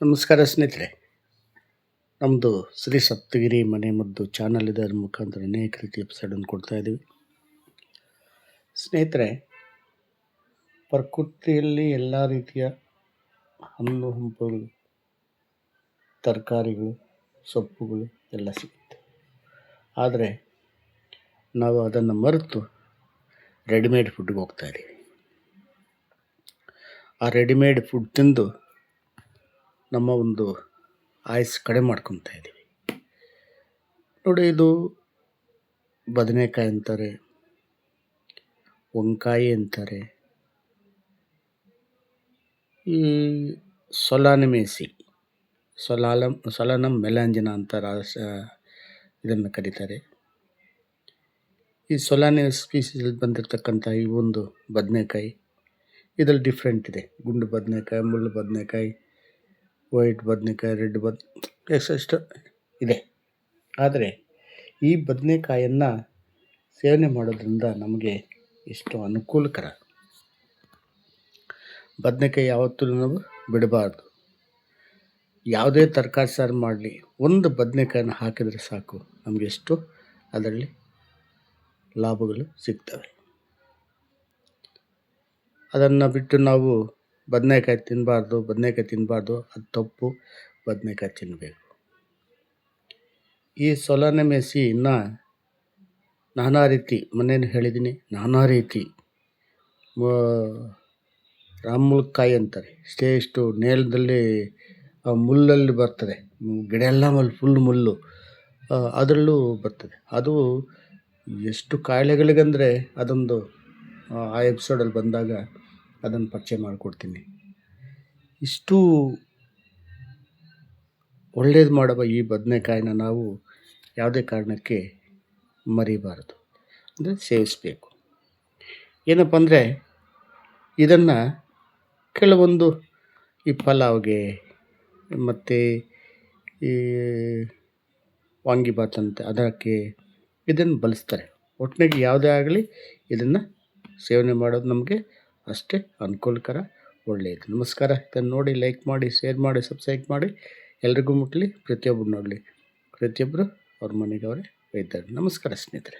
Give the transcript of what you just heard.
ನಮಸ್ಕಾರ ಸ್ನೇಹಿತರೆ. ನಮ್ಮದು ಶ್ರೀ ಸಪ್ತಗಿರಿ ಮನೆ ಮದ್ದು ಚಾನಲ್ ಇದರ ಮುಖಾಂತರ ಅನೇಕ ರೀತಿಯ ಎಪಿಸೋಡನ್ನು ಕೊಡ್ತಾ ಇದ್ದೀವಿ. ಸ್ನೇಹಿತರೆ, ಪ್ರಕೃತಿಯಲ್ಲಿ ಎಲ್ಲ ರೀತಿಯ ಹಣ್ಣು ಹಂಪಲು, ತರಕಾರಿಗಳು, ಸೊಪ್ಪುಗಳು ಎಲ್ಲ ಸಿಗುತ್ತೆ. ಆದರೆ ನಾವು ಅದನ್ನು ಮರೆತು ರೆಡಿಮೇಡ್ ಫುಡ್ಗೆ ಹೋಗ್ತಾ ಇದ್ದೀವಿ. ಆ ರೆಡಿಮೇಡ್ ಫುಡ್ ತಿಂದು ನಮ್ಮ ಒಂದು ಆಯುಸ್ ಕಡಿಮೆ ಮಾಡ್ಕೊತಾ ಇದ್ದೀವಿ. ನೋಡಿ, ಇದು ಬದನೆಕಾಯಿ ಅಂತಾರೆ, వంకాಯಿ ಅಂತಾರೆ, ಈ ಸೊಲಾನಮೇಸಿ ಸೊಲಾನಮ್ ಮೆಲಾಂಜಿನ ಅಂತ ಇದನ್ನು ಕರೀತಾರೆ. ಈ ಸೊಲಾನಮ್ ಸ್ಪೀಸೀಸಲ್ಲಿ ಬಂದಿರತಕ್ಕಂಥ ಈ ಒಂದು ಬದನೆಕಾಯಿ ಇದರಲ್ಲಿ ಡಿಫ್ರೆಂಟ್ ಇದೆ. ಗುಂಡು ಬದನೆಕಾಯಿ, ಮುಳ್ಳು ಬದನೆಕಾಯಿ, ವೈಟ್ ಬದನೆಕಾಯಿ, ರೆಡ್ ಎಷ್ಟು ಇದೆ. ಆದರೆ ಈ ಬದನೆಕಾಯನ್ನು ಸೇವನೆ ಮಾಡೋದ್ರಿಂದ ನಮಗೆ ಎಷ್ಟು ಅನುಕೂಲಕರ. ಬದನೆಕಾಯಿ ಯಾವತ್ತೂ ನಾವು ಬಿಡಬಾರ್ದು. ಯಾವುದೇ ತರಕಾರಿ ಸಾರು ಮಾಡಲಿ, ಒಂದು ಬದನೆಕಾಯನ್ನು ಹಾಕಿದರೆ ಸಾಕು, ನಮಗೆ ಎಷ್ಟು ಅದರಲ್ಲಿ ಲಾಭಗಳು ಸಿಗ್ತವೆ. ಅದನ್ನು ಬಿಟ್ಟು ನಾವು ಬದನೆಕಾಯಿ ತಿನ್ನಬಾರ್ದು, ಅದು ತಪ್ಪು. ಬದನೆಕಾಯಿ ತಿನ್ನಬೇಕು. ಈ ಸೊಲಾನಮೇಸಿನ ನಾನಾ ರೀತಿ ಮನೇಲಿ ಹೇಳಿದ್ದೀನಿ, ನಾನಾ ರೀತಿ ರಾಮುಲಕ್ಕಾಯಿ ಅಂತಾರೆ, ಇಷ್ಟು ನೇಲದಲ್ಲಿ ಮುಳ್ಳಲ್ಲಿ ಬರ್ತದೆ, ಗಿಡ ಎಲ್ಲ ಫುಲ್ ಮುಳ್ಳು, ಅದರಲ್ಲೂ ಬರ್ತದೆ. ಅದು ಎಷ್ಟು ಕಾಯಿಲೆಗಳಿಗಂದರೆ ಅದೊಂದು ಆ ಎಪಿಸೋಡಲ್ಲಿ ಬಂದಾಗ ಅದನ್ನು ಪರಿಚಯ ಮಾಡಿಕೊಡ್ತೀನಿ. ಇಷ್ಟು ಒಳ್ಳೇದು ಮಾಡುವ ಈ ಬದನೆಕಾಯಿನ ನಾವು ಯಾವುದೇ ಕಾರಣಕ್ಕೆ ಮರಿಬಾರದು, ಅಂದರೆ ಸೇವಿಸಬೇಕು. ಏನಪ್ಪ ಅಂದರೆ, ಇದನ್ನು ಕೆಲವೊಂದು ಈ ಪಲಾವ್ಗೆ ಮತ್ತು ಈ ವಾಂಗಿಬಾತ್ ಅಂತ ಅದಕ್ಕೆ ಇದನ್ನು ಬಳಸ್ತಾರೆ. ಒಟ್ಟಿನಾಗಿ ಯಾವುದೇ ಆಗಲಿ ಇದನ್ನು ಸೇವನೆ ಮಾಡೋದು ನಮಗೆ ಅಷ್ಟೇ ಅನುಕೂಲಕರ, ಒಳ್ಳೆಯದು. ನಮಸ್ಕಾರ. ಇದನ್ನು ನೋಡಿ ಲೈಕ್ ಮಾಡಿ, ಶೇರ್ ಮಾಡಿ, ಸಬ್ಸ್ಕ್ರೈಬ್ ಮಾಡಿ. ಎಲ್ರಿಗೂ ಮುಟ್ಟಲಿ, ಪ್ರತಿಯೊಬ್ಬರು ನೋಡಲಿ, ಪ್ರತಿಯೊಬ್ಬರು ಅವ್ರ ಮನೆಗೆ ಅವರೇ ಒಯ್ತಾರೆ. ನಮಸ್ಕಾರ ಸ್ನೇಹಿತರೆ.